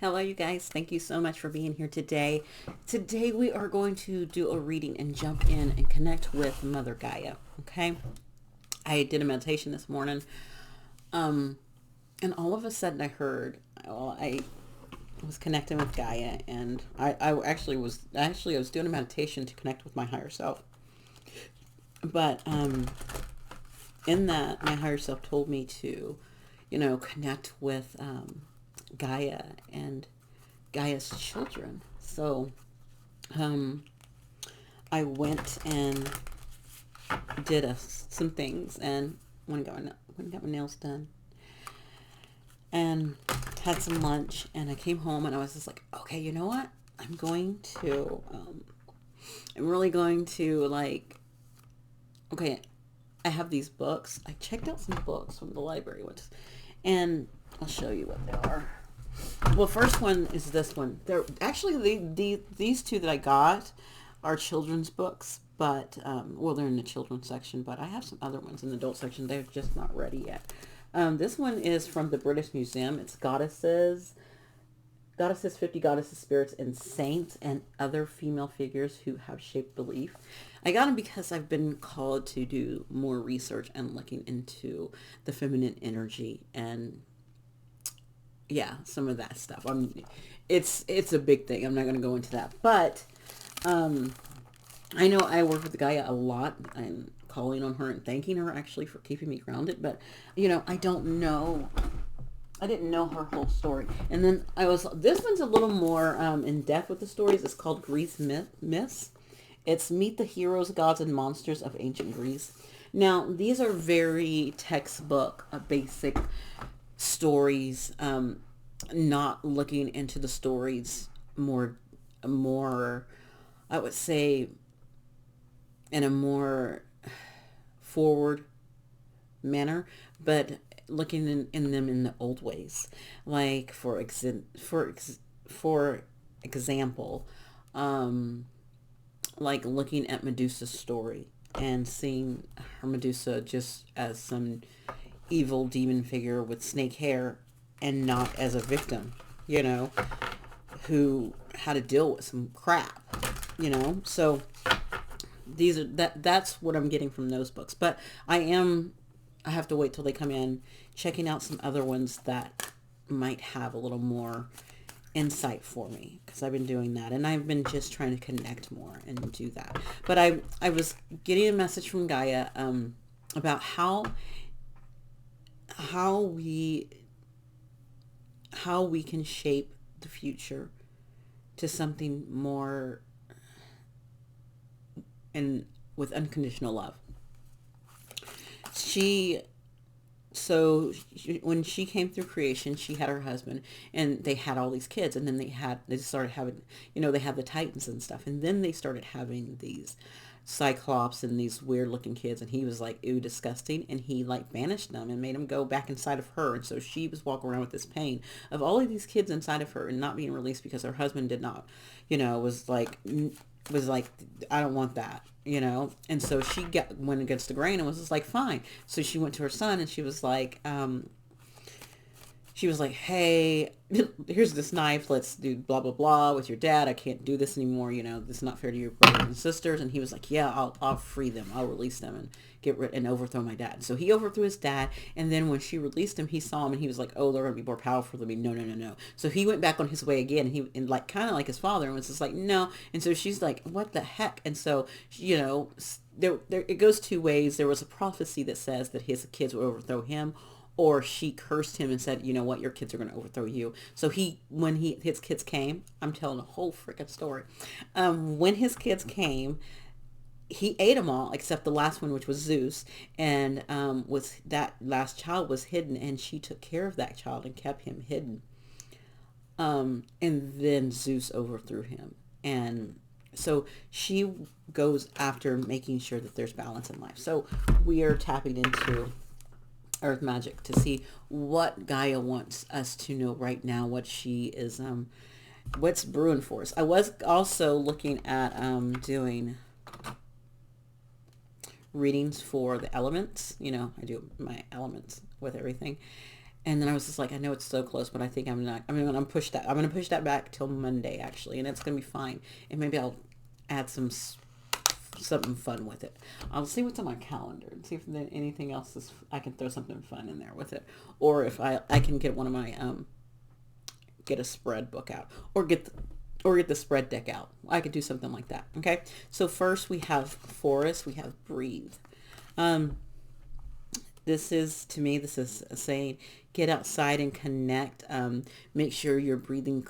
Hello, you guys. Thank you so much for being here today. Today we are going to do a reading and jump in and connect with Mother Gaia. Okay. I did a meditation this morning, and all of a sudden I was connecting with Gaia, and I was doing a meditation to connect with my higher self. But in that, my higher self told me to, connect with Gaia and Gaia's children. So I went and did some things and went and got my nails done and had some lunch, and I came home and I was just like, okay, you know what? I'm really going to okay, I have these books. I checked out some books from the library once, and I'll show you what they are. Well, first one is this one. They're actually these two that I got are children's books, but they're in the children's section. But I have some other ones in the adult section. They're just not ready yet. This one is from the British Museum. It's Goddesses, 50 Goddesses, Spirits, and Saints, and Other Female Figures Who Have Shaped Belief. I got them because I've been called to do more research and looking into the feminine energy and some of that stuff. It's a big thing. I'm not going to go into that, but I know I work with Gaia a lot. I'm calling on her and thanking her actually for keeping me grounded. But I didn't know her whole story. And then this one's a little more in depth with the stories. It's called Greece Myths. It's Meet the Heroes, Gods, and Monsters of Ancient Greece. Now, these are very textbook, basic stories, not looking into the stories more, I would say, in a more forward manner, but looking in them in the old ways. Like for example, like looking at Medusa's story and seeing her Medusa just as some evil demon figure with snake hair and not as a victim, who had to deal with some crap, So that's what I'm getting from those books. But I have to wait till they come in, checking out some other ones that might have a little more insight for me, because I've been doing that, and I've been just trying to connect more and do that. But I was getting a message from Gaia about how we can shape the future to something more and with unconditional love. When she came through creation, she had her husband, and they had all these kids, and then they started having, they had the Titans and stuff, and then they started having these Cyclops and these weird looking kids, and he was like, ooh, disgusting, and he banished them and made them go back inside of her. And so she was walking around with this pain of all of these kids inside of her and not being released because her husband did not, was like, I don't want that, and so went against the grain and was just like, fine. So she went to her son, and she was like, hey, here's this knife, let's do blah blah blah with your dad. I can't do this anymore, this is not fair to your brothers and sisters. And he was like, yeah, I'll free them, I'll release them and get rid and overthrow my dad. So he overthrew his dad, and then when she released him, he saw him and he was like, oh, they're gonna be more powerful than me. No. So he went back on his way again, and like kind of like his father, and was just like, no. And so she's like, what the heck? And so there it goes two ways. There was a prophecy that says that his kids would overthrow him, or she cursed him and said, you know what, your kids are going to overthrow you. So when his kids came, I'm telling a whole freaking story. When his kids came, he ate them all except the last one, which was Zeus, and that last child was hidden, and she took care of that child and kept him hidden. And then Zeus overthrew him, and so she goes after making sure that there's balance in life. So we are tapping into Earth magic to see what Gaia wants us to know right now, what she is, what's brewing for us. I was also looking at doing readings for the elements. I do my elements with everything. And then I was just like, I know it's so close, but I think I'm not, I'm going to push that. I'm going to push that back till Monday, actually. And it's going to be fine. And maybe I'll add something fun with it. I'll see what's on my calendar and see if there's anything else is, I can throw something fun in there with it. Or if I can get one of my, get a spread book out or get the spread deck out. I could do something like that. Okay. So first we have forest, we have breathe. This is, to me, this is saying get outside and connect. Make sure you're breathing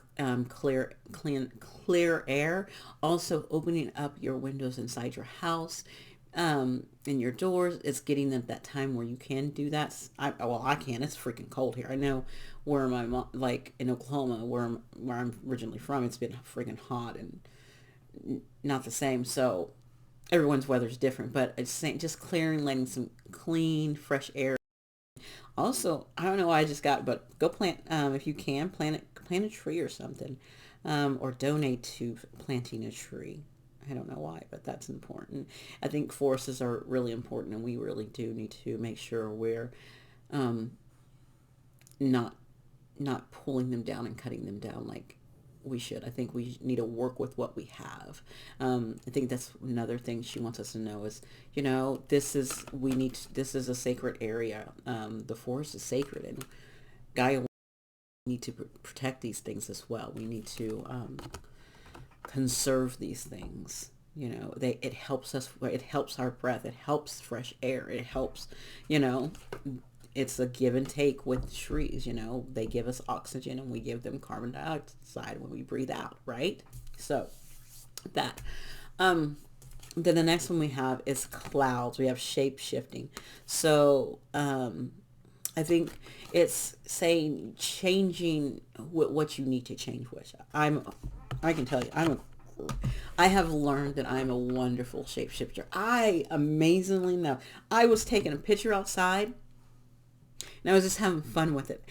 clear air. Also opening up your windows inside your house and your doors. It's getting at that time where you can do that. I can. It's freaking cold here. I know where my mom, like in Oklahoma, where I'm originally from, it's been freaking hot and not the same. So everyone's weather's different, but it's saying just clearing, letting some clean, fresh air. Also, I don't know why I just got, but go plant, if you can, plant a tree or something, or donate to planting a tree. I don't know why, but that's important. I think forests are really important, and we really do need to make sure we're not pulling them down and cutting them down like we should. I think we need to work with what we have. I think that's another thing she wants us to know is, this is a sacred area. The forest is sacred, and Gaia need to protect these things as well. We need to conserve these things. It helps us. It helps our breath. It helps fresh air. It helps. It's a give and take with trees. They give us oxygen and we give them carbon dioxide when we breathe out, right? So that. Then the next one we have is clouds. We have shape shifting. So I think it's saying changing what you need to change. Which I can tell you, I have learned that I'm a wonderful shapeshifter. Amazingly enough, I was taking a picture outside. And I was just having fun with it.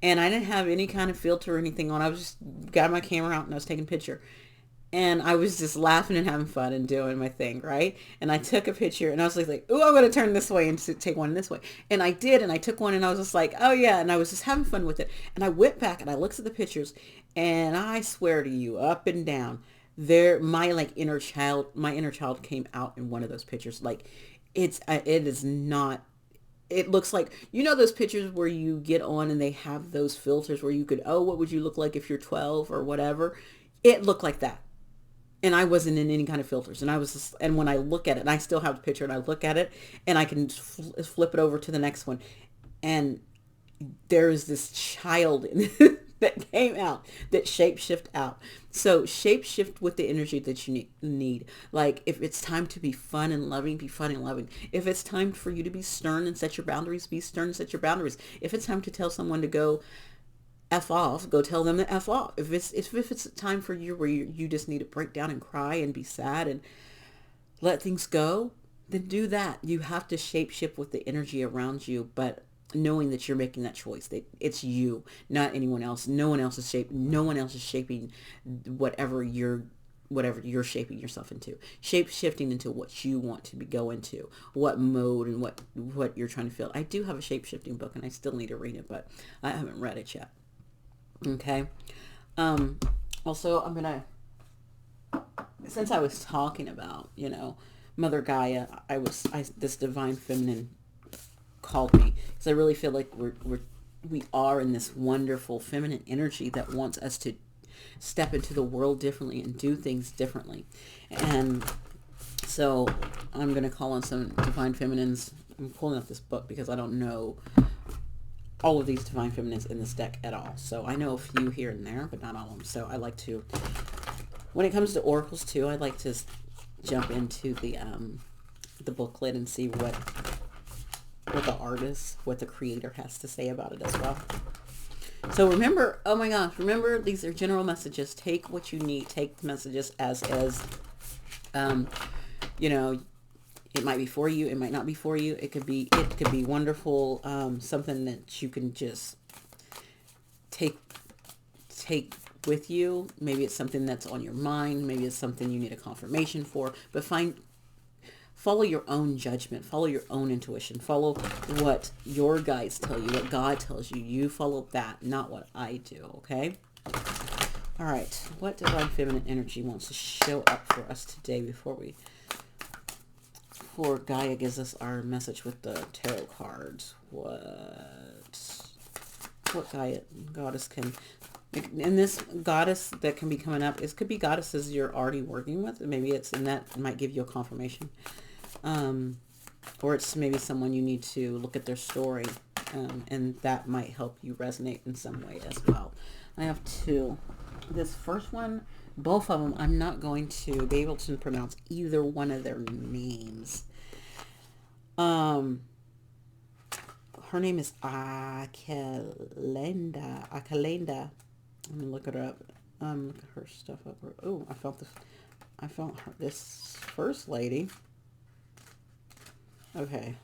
And I didn't have any kind of filter or anything on. I was just got my camera out and I was taking a picture. And I was just laughing and having fun and doing my thing, right? And I took a picture and I was like, oh, I'm going to turn this way and take one this way. And I did. And I took one and I was just like, oh yeah. And I was just having fun with it. And I went back and I looked at the pictures and I swear to you, up and down, my inner child came out in one of those pictures. Like it is not. It looks like, those pictures where you get on and they have those filters where you could, what would you look like if you're 12 or whatever? It looked like that. And I wasn't in any kind of filters. And I was just, and when I look at it, and I still have the picture and I look at it and I can flip it over to the next one. And there is this child in that came out, that shapeshift out. So shapeshift with the energy that you need. Like if it's time to be fun and loving, be fun and loving. If it's time for you to be stern and set your boundaries, be stern and set your boundaries. If it's time to tell someone to go F off, go tell them to F off. If it's time for you where you just need to break down and cry and be sad and let things go, then do that. You have to shapeshift with the energy around you, but knowing that you're making that choice, that it's you, not anyone else. No one else is shaping whatever you're shaping yourself into. Shape shifting into what you want to go into, what mode and what you're trying to feel. I do have a shape shifting book and I still need to read it, but I haven't read it yet. Okay. Also, I'm gonna, since I was talking about, Mother Gaia, this divine feminine called me because I really feel like we are in this wonderful feminine energy that wants us to step into the world differently and do things differently. And so I'm going to call on some divine feminines. I'm pulling up this book because I don't know all of these divine feminines in this deck at all. So I know a few here and there, but not all of them. So I like to, when it comes to oracles too, I like to jump into the booklet and see what the artist, what the creator has to say about it as well. So remember, oh my gosh, remember these are general messages. Take what you need. Take the messages as it might be for you. It might not be for you. It could be wonderful. Something that you can just take with you. Maybe it's something that's on your mind. Maybe it's something you need a confirmation for. But find follow your own judgment, follow your own intuition, follow what your guides tell you, what God tells you. You follow that, not what I do, okay? All right, what divine feminine energy wants to show up for us today before Gaia gives us our message with the tarot cards? What Gaia goddess can, and this goddess that can be coming up, it could be goddesses you're already working with. Maybe it's in that, it might give you a confirmation. Or it's maybe someone you need to look at their story, and that might help you resonate in some way as well. I have two. This first one, both of them, I'm not going to be able to pronounce either one of their names. Her name is Akalenda. Let me look it up. Look at her stuff up. Oh, I found this first lady. Okay.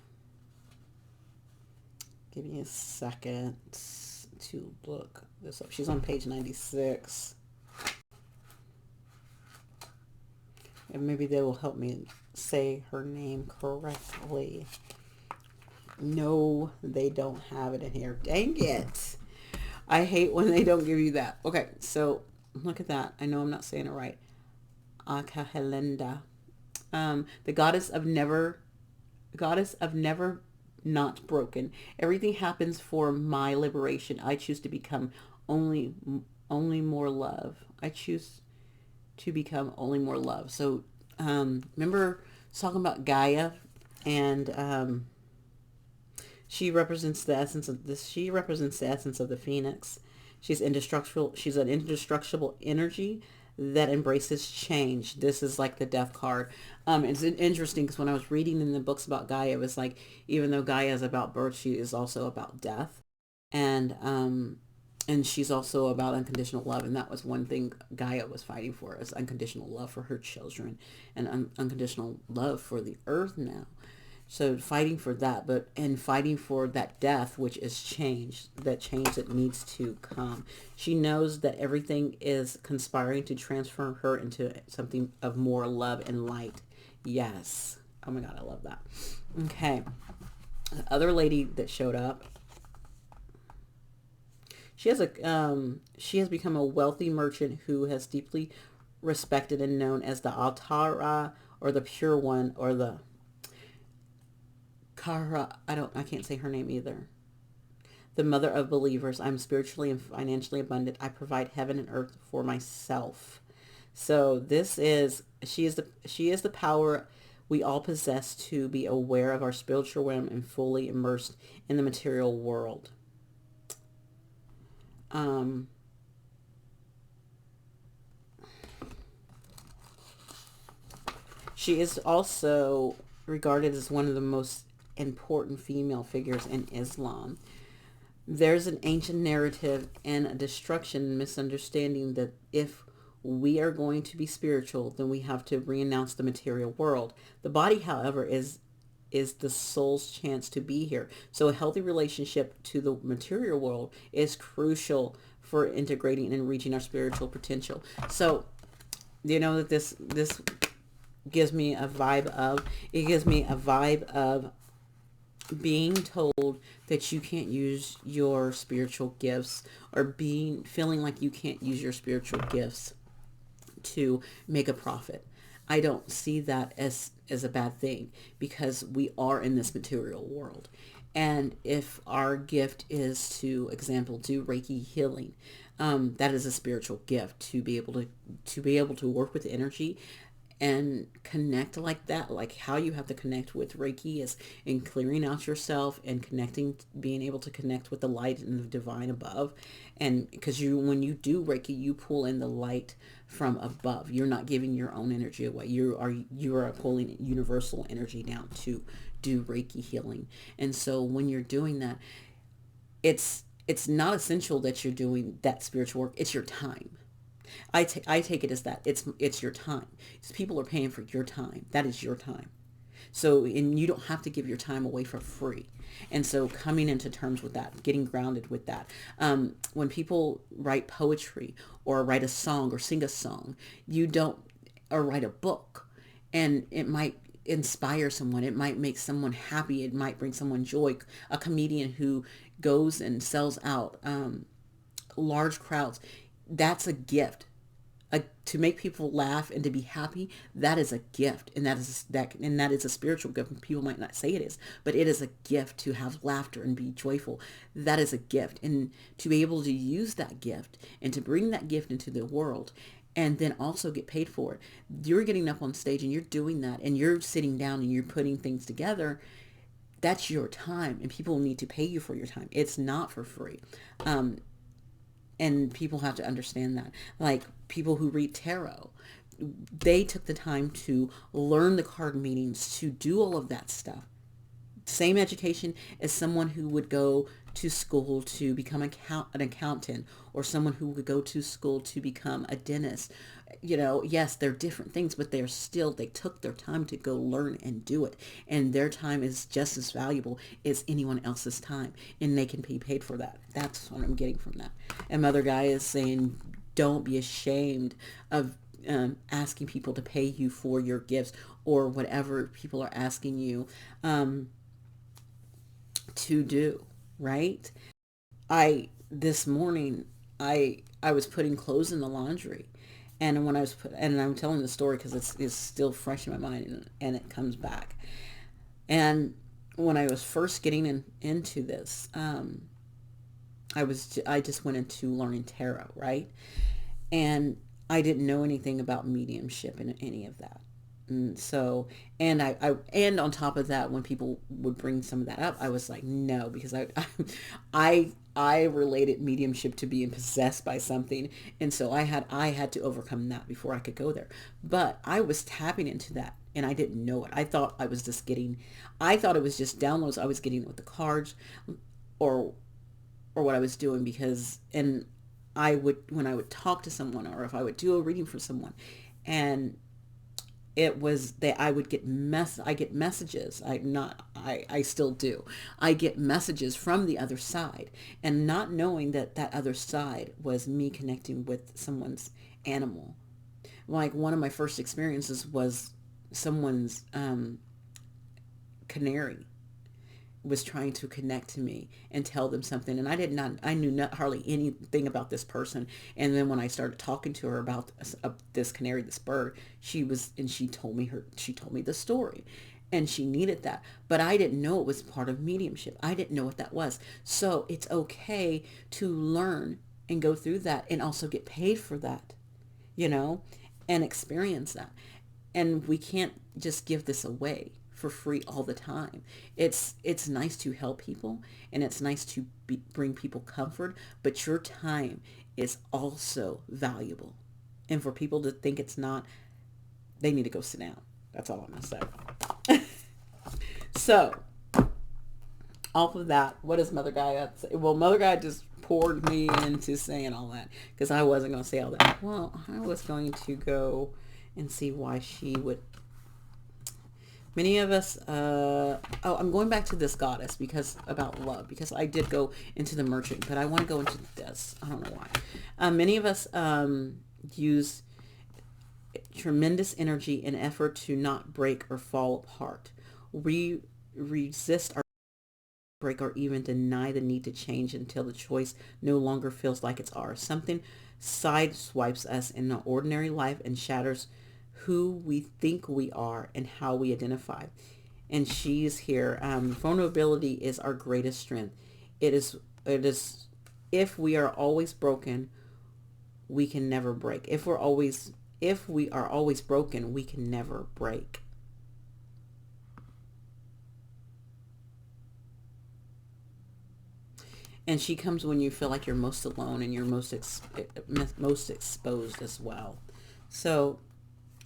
Give me a second to look this up. She's on page 96. And maybe they will help me say her name correctly. No, they don't have it in here. Dang it. I hate when they don't give you that. Okay, so look at that. I know I'm not saying it right. Akahelenda. The goddess of never not broken. Everything happens for my liberation. I choose to become only more love. I choose to become only more love. So remember talking about Gaia, and she represents the essence of this. She represents the essence of the phoenix. She's indestructible. She's an indestructible energy that embraces change. This is like the death card. It's interesting because when I was reading in the books about Gaia, it was like, even though Gaia is about birth, she is also about death. And she's also about unconditional love. And that was one thing Gaia was fighting for, is unconditional love for her children and unconditional love for the earth now. So fighting for that, and fighting for that death, which is change, that change that needs to come. She knows that everything is conspiring to transform her into something of more love and light. Yes. Oh my God, I love that. Okay. The other lady that showed up, she has become a wealthy merchant who has deeply respected and known as the Altara, or the Pure One, or the Kara. I can't say her name either. The mother of believers. I'm spiritually and financially abundant. I provide heaven and earth for myself. So she is the power we all possess to be aware of our spiritual realm and fully immersed in the material world. She is also regarded as one of the most important female figures in Islam. There's an ancient narrative and a destruction misunderstanding that if we are going to be spiritual, then we have to renounce the material world. The body, however, is the soul's chance to be here. So a healthy relationship to the material world is crucial for integrating and reaching our spiritual potential. So, you know, that this gives me a vibe of being told that you can't use your spiritual gifts, or feeling like you can't use your spiritual gifts to make a profit. I don't see that as a bad thing, because we are in this material world. And if our gift is to, example, do Reiki healing, that is a spiritual gift, to be able to work with energy and connect like that. Like how you have to connect with Reiki is in clearing out yourself and being able to connect with the light and the divine above. And because when you do Reiki, you pull in the light from above. You're not giving your own energy away. You are pulling universal energy down to do Reiki healing. And so when you're doing that, it's not essential that you're doing that spiritual work. It's your time. I take it as that. It's your time. People are paying for your time. That is your time. So, and you don't have to give your time away for free. And so coming into terms with that, getting grounded with that. When people write poetry or write a song or sing a song, or write a book, and inspire someone. It might make someone happy. It might bring someone joy. A comedian who goes and sells out large crowds. That's a gift. To make people laugh and to be happy, that is a gift, and that is a spiritual gift. People might not say it is, but it is a gift to have laughter and be joyful. That is a gift, and to be able to use that gift and to bring that gift into the world, and then also get paid for it. You're getting up on stage and you're doing that, and you're sitting down and you're putting things together. That's your time, and people need to pay you for your time. It's not for free. And people have to understand that. Like people who read tarot, they took the time to learn the card meanings, to do all of that stuff. Same education as someone who would go to school to become an accountant, or someone who would go to school to become a dentist. Yes, they're different things, but they took their time to go learn and do it. And their time is just as valuable as anyone else's time. And they can be paid for that. That's what I'm getting from that. And Mother Gaia is saying, don't be ashamed of asking people to pay you for your gifts or whatever people are asking you to do, right? This morning, I was putting clothes in the laundry. And when and I'm telling the story because it's still fresh in my mind, and it comes back. And when I was first getting into this, I just went into learning tarot, right? And I didn't know anything about mediumship and any of that. And so, and and on top of that, when people would bring some of that up, I was like, no, because I related mediumship to being possessed by something. And so I had to overcome that before I could go there. But I was tapping into that, and I didn't know it. I thought it was just downloads I was getting with the cards or what I was doing, because, and when I would talk to someone, or if I would do a reading for someone, and I would get messages. I still do. I get messages from the other side, and not knowing that other side was me connecting with someone's animal. Like one of my first experiences was someone's canary was trying to connect to me and tell them something, and I knew not hardly anything about this person. And then when I started talking to her about this canary, this bird, she told me the story, and she needed that, but I didn't know it was part of mediumship. I didn't know what that was. So it's okay to learn and go through that, and also get paid for that, and experience that. And we can't just give this away for free all the time. It's nice to help people, and it's nice to bring people comfort, but your time is also valuable. And for people to think it's not, they need to go sit down. That's all I'm going to say. So, off of that, what does Mother Gaia say? Well, Mother Gaia just poured me into saying all that, because I wasn't going to say all that. Well, I was going to go and see why she would. Many of us, I'm going back to this goddess about love, because I did go into the merchant, but I want to go into this. I don't know why. Many of us use tremendous energy and effort to not break or fall apart. We resist our break, or even deny the need to change, until the choice no longer feels like it's ours. Something sideswipes us in an ordinary life and shatters who we think we are and how we identify. And she's here. Vulnerability is our greatest strength. It is. If we are always broken, we can never break. If we are always broken, we can never break. And she comes when you feel like you're most alone, and you're most exposed as well. So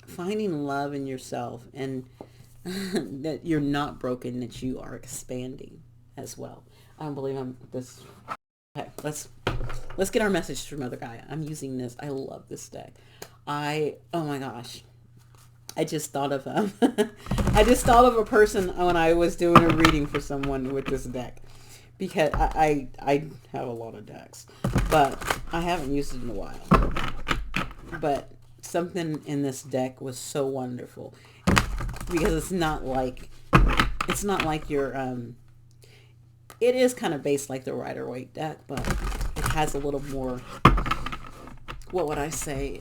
finding love in yourself, and that you're not broken, that you are expanding as well. I don't believe I'm this. Okay, let's get our message through Mother Gaia. I'm using this. I love this deck. Oh my gosh. I just thought of a person when I was doing a reading for someone with this deck, because I have a lot of decks, but I haven't used it in a while. But something in this deck was so wonderful. because it's not like your it is kind of based like the Rider-Waite deck, but it has a little more, what would I say,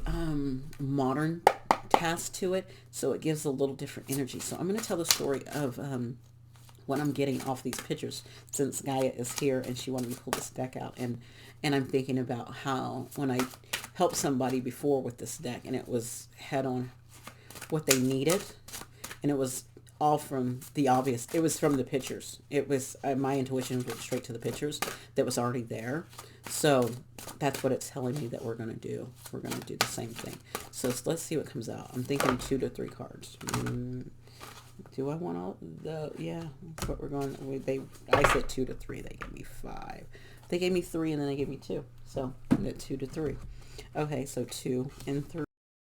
modern task to it, so it gives a little different energy. So I'm going to tell the story of what I'm getting off these pictures, since Gaia is here and she wanted me to pull this deck out, and I'm thinking about how when I helped somebody before with this deck, and it was head on what they needed, and it was all from the obvious. It was from the pictures. It was my intuition went straight to the pictures that was already there. So that's what it's telling me that we're going to do. We're going to do the same thing. So let's see what comes out. I'm thinking 2 to 3 cards. Do I want all the, yeah, that's what we're going with. I said 2 to 3. They gave me 5. They gave me 3 and then they gave me 2. So I'm at 2 to 3. Okay, so 2 and 3.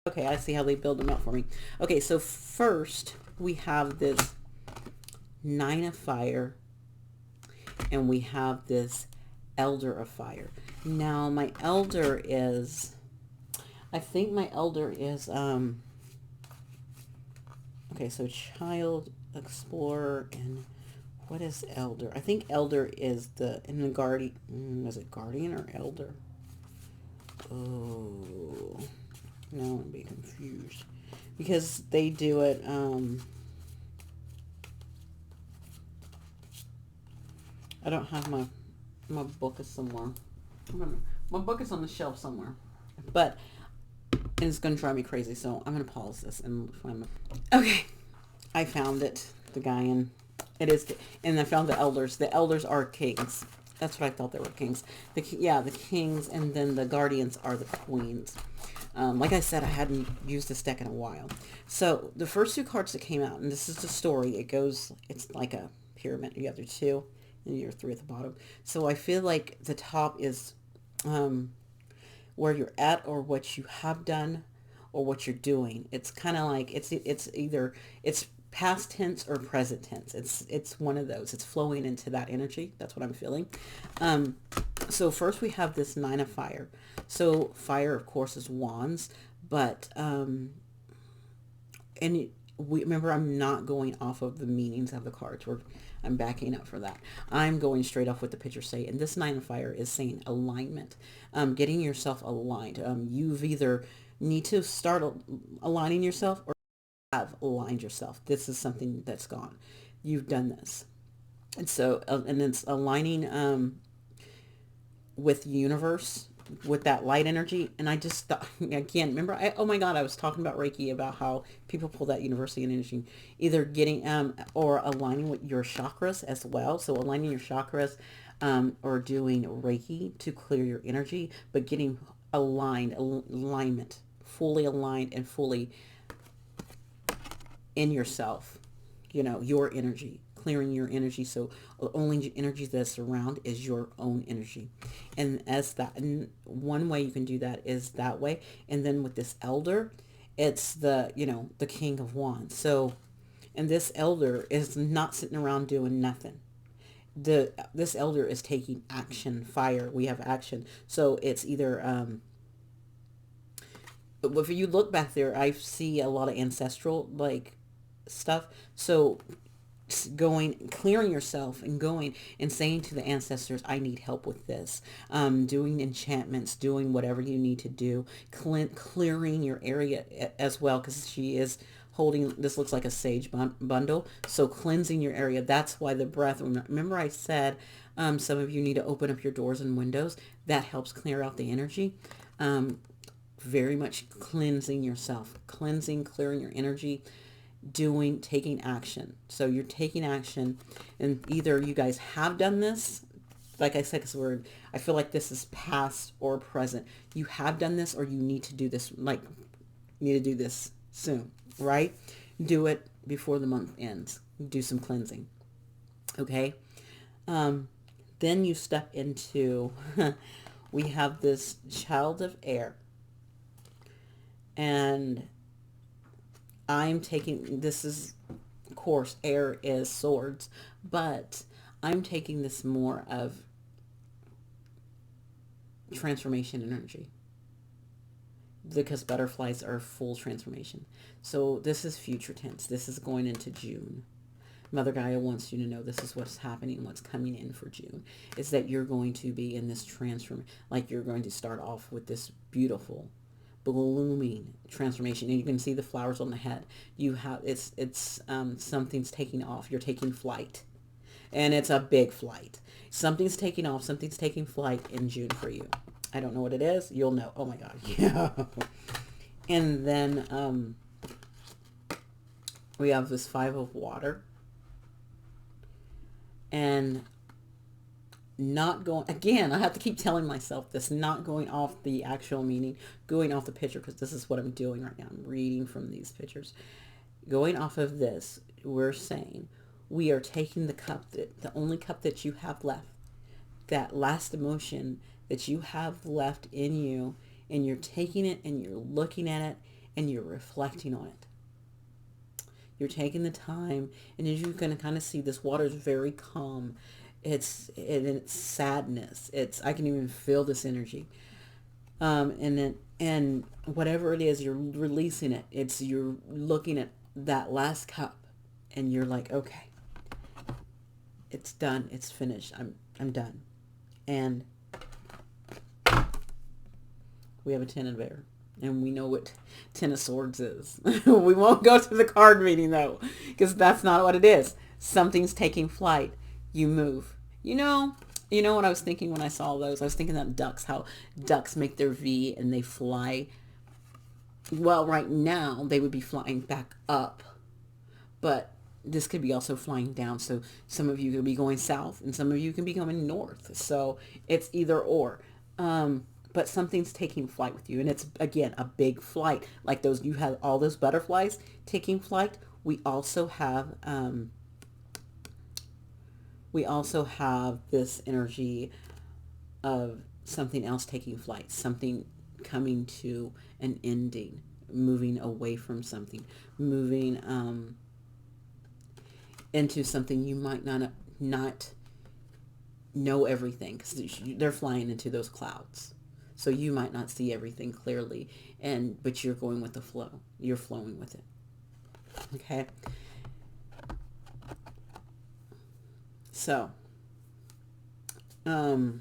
Okay, I see how they build them up for me. Okay, so first we have this 9 of fire, and we have this elder of fire. Now my elder is, I think my elder is, okay, so child, explorer, and what is elder? I think elder is in the guardian, is it guardian or elder? Oh, now I'm going to be confused because they do it, I don't have my book is somewhere. My book is on the shelf somewhere, but it's going to drive me crazy, so I'm going to pause this and find my, okay, I found it, the Gaian. It is, and I found the elders. The elders are kings. That's what I thought they were kings. The kings, and then the guardians are the queens. Like I said, I hadn't used this deck in a while. So the first 2 cards that came out, and this is the story. It's like a pyramid. You have your 2, and your 3 at the bottom. So I feel like the top is where you're at, or what you have done, or what you're doing. It's kind of like it's either past tense or present tense. It's one of those. It's flowing into that energy. That's what I'm feeling. So first we have this 9 of fire. So fire, of course, is wands, but remember, I'm not going off of the meanings of the cards. I'm backing up for that. I'm going straight off what the pictures say. And this 9 of fire is saying alignment, getting yourself aligned. You've either need to start aligning yourself, or have aligned yourself. This is something that's gone. You've done this. And so, and it's aligning with the universe, with that light energy. And I just thought, again, remember, oh my God, I was talking about Reiki, about how people pull that university energy, either getting, or aligning with your chakras as well. So aligning your chakras, or doing Reiki to clear your energy, but getting alignment, fully aligned and fully in yourself, your energy, clearing your energy. So only energy that's around is your own energy. And and one way you can do that is that way. And then with this elder, it's the king of wands. So, and this elder is not sitting around doing nothing. This elder is taking action. Fire, we have action. So it's either, if you look back there, I see a lot of ancestral stuff. So clearing yourself and going and saying to the ancestors, I need help with this, doing enchantments, doing whatever you need to do, clearing your area as well, because she is holding, this looks like a sage bundle. So cleansing your area. That's why the breath, remember I said, some of you need to open up your doors and windows. That helps clear out the energy. Very much cleansing yourself, clearing your energy, taking action. So you're taking action, and either you guys have done this, like I said, because I feel like this is past or present. You have done this, or you need to do this, soon, right? Do it before the month ends. Do some cleansing. Okay. Then you step into, we have this child of air. And I'm taking, this is, of course, air is swords, but I'm taking this more of transformation energy. because butterflies are full transformation. So this is future tense. This is going into June. Mother Gaia wants you to know this is what's happening, what's coming in for June, is that you're going to be in this transform, like you're going to start off with this beautiful, blooming transformation, and you can see the flowers on the head. You have it's something's taking off. You're taking flight, and it's a big flight. Something's taking off. Something's taking flight in June for you. I don't know what it is. You'll know. Oh my God, yeah. And then we have this 5 of water. And not going, again, I have to keep telling myself this, not going off the actual meaning, going off the picture, because this is what I'm doing right now. I'm reading from these pictures. Going off of this, we're saying we are taking the cup, the only cup that you have left, that last emotion that you have left in you, and you're taking it and you're looking at it and you're reflecting on it. You're taking the time, and as you can kind of see, this water is very calm. It's sadness. I can even feel this energy. And whatever it is, you're releasing it. You're looking at that last cup, and you're like, okay, it's done. It's finished. I'm done. And we have a 10 of air. And we know what 10 of swords is. We won't go to the card reading though, because that's not what it is. Something's taking flight. You move. You know what I was thinking when I saw those? I was thinking that ducks, how ducks make their V and they fly. Well, right now they would be flying back up, but this could be also flying down. So some of you could be going south and some of you can be going north. So it's either or. But something's taking flight with you. And it's, again, a big flight. Like those, you have all those butterflies taking flight. We also have this energy of something else taking flight, something coming to an ending, moving away from something, moving into something you might not know everything, because they're flying into those clouds. So you might not see everything clearly, but you're going with the flow. You're flowing with it. Okay? So, gosh,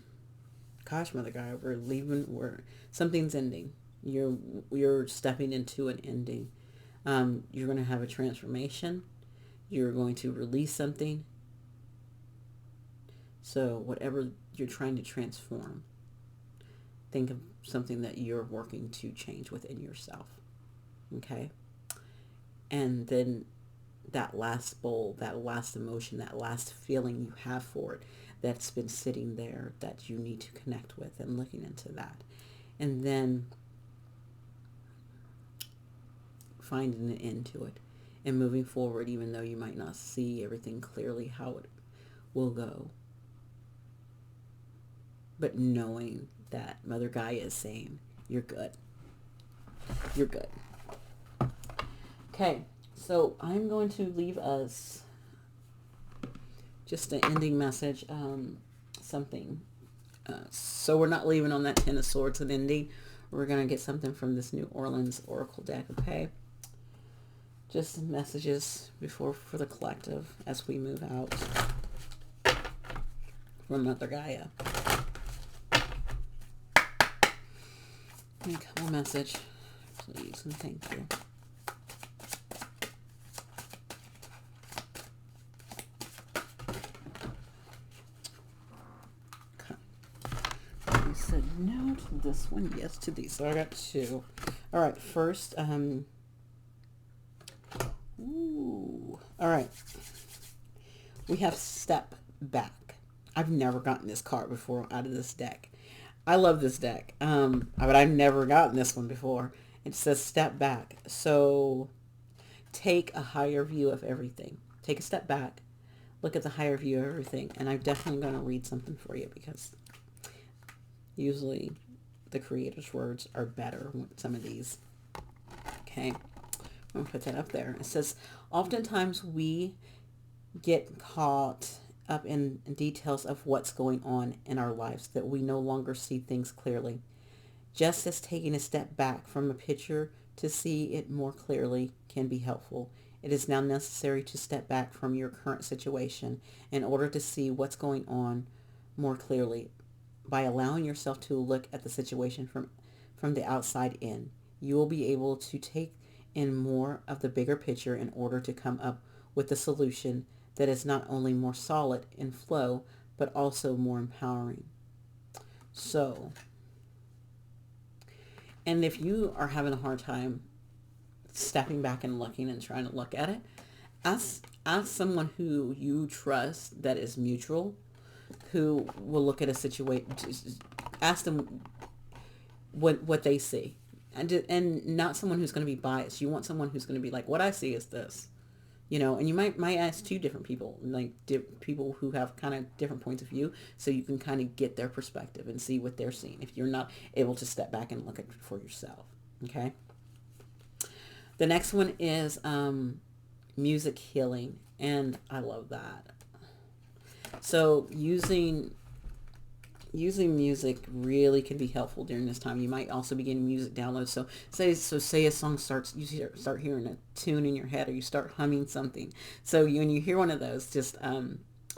Mother Gaia, we're leaving, something's ending. You're stepping into an ending. You're going to have a transformation. You're going to release something. So whatever you're trying to transform, think of something that you're working to change within yourself. Okay? And then that last bowl, that last emotion, that last feeling you have for it that's been sitting there that you need to connect with, and looking into that. And then finding an end to it and moving forward, even though you might not see everything clearly how it will go. But knowing that Mother Gaia is saying, you're good. You're good. Okay, so I'm going to leave us just an ending message, something. So we're not leaving on that 10 of Swords and ending. We're going to get something from this New Orleans Oracle deck, okay? Just messages for the collective as we move out from Mother Gaia. Give me a couple message, please, and thank you. Okay. You said no to this one, yes to these. So I got 2. All right, first, all right. We have step back. I've never gotten this card before out of this deck. I love this deck, but I've never gotten this one before. It says step back. So take a higher view of everything. Take a step back. Look at the higher view of everything. And I'm definitely going to read something for you, because usually the creator's words are better with some of these. Okay. I'm going to put that up there. It says, oftentimes we get caught up in details of what's going on in our lives, that we no longer see things clearly. Just as taking a step back from a picture to see it more clearly can be helpful, it is now necessary to step back from your current situation in order to see what's going on more clearly. By allowing yourself to look at the situation from the outside in, you will be able to take in more of the bigger picture in order to come up with a solution that is not only more solid in flow, but also more empowering. So, and if you are having a hard time stepping back and looking and trying to look at it, ask someone who you trust that is mutual, who will look at a situation. Ask them what they see, and not someone who's going to be biased. You want someone who's going to be like, what I see is this, and you might ask two different people, like people who have kind of different points of view, so you can kind of get their perspective and see what they're seeing if you're not able to step back and look at it for yourself. Okay. The next one is music healing, and I love that. So using music really can be helpful during this time. You might also be getting music downloads. Say a song starts, you start hearing a tune in your head, or you start humming something. So when you hear one of those, just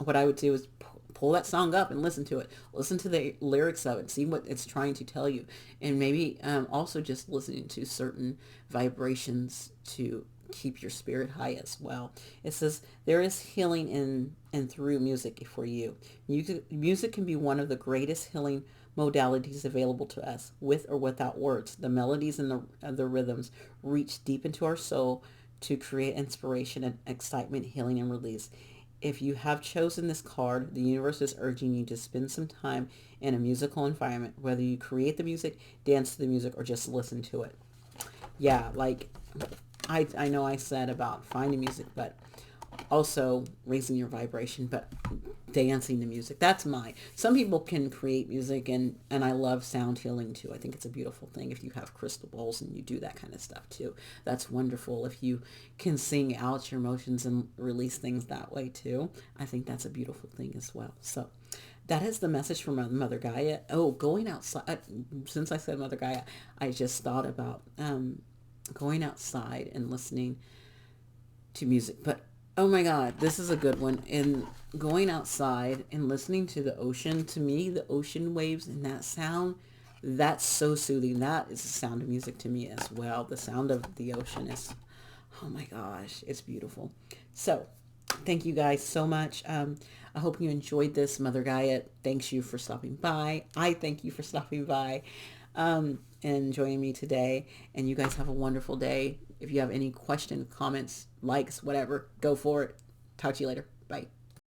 what I would do is pull that song up and listen to it. Listen to the lyrics of it, see what it's trying to tell you, and maybe also just listening to certain vibrations to keep your spirit high as well. It says there is healing in and through music for you. Music can be one of the greatest healing modalities available to us, with or without words. The melodies and the rhythms reach deep into our soul to create inspiration and excitement, healing, and release. If you have chosen this card, the universe is urging you to spend some time in a musical environment, whether you create the music, dance to the music, or just listen to it. Yeah, like I know I said about finding music, but also raising your vibration, but dancing to music. That's mine. Some people can create music, and I love sound healing too. I think it's a beautiful thing if you have crystal bowls and you do that kind of stuff too. That's wonderful. If you can sing out your emotions and release things that way too, I think that's a beautiful thing as well. So that is the message from Mother Gaia. Oh, going outside. Since I said Mother Gaia, I just thought about going outside and listening to music. But oh my God, this is a good one. And going outside and listening to the ocean, to me, the ocean waves and that sound, that's so soothing. That is the sound of music to me as well. The sound of the ocean is, oh my gosh, it's beautiful. So thank you guys so much. I hope you enjoyed this. Mother Gaia thanks you for stopping by. I thank you for stopping by and joining me today. And you guys have a wonderful day. If you have any questions, comments, likes, whatever, go for it. Talk to you later. Bye.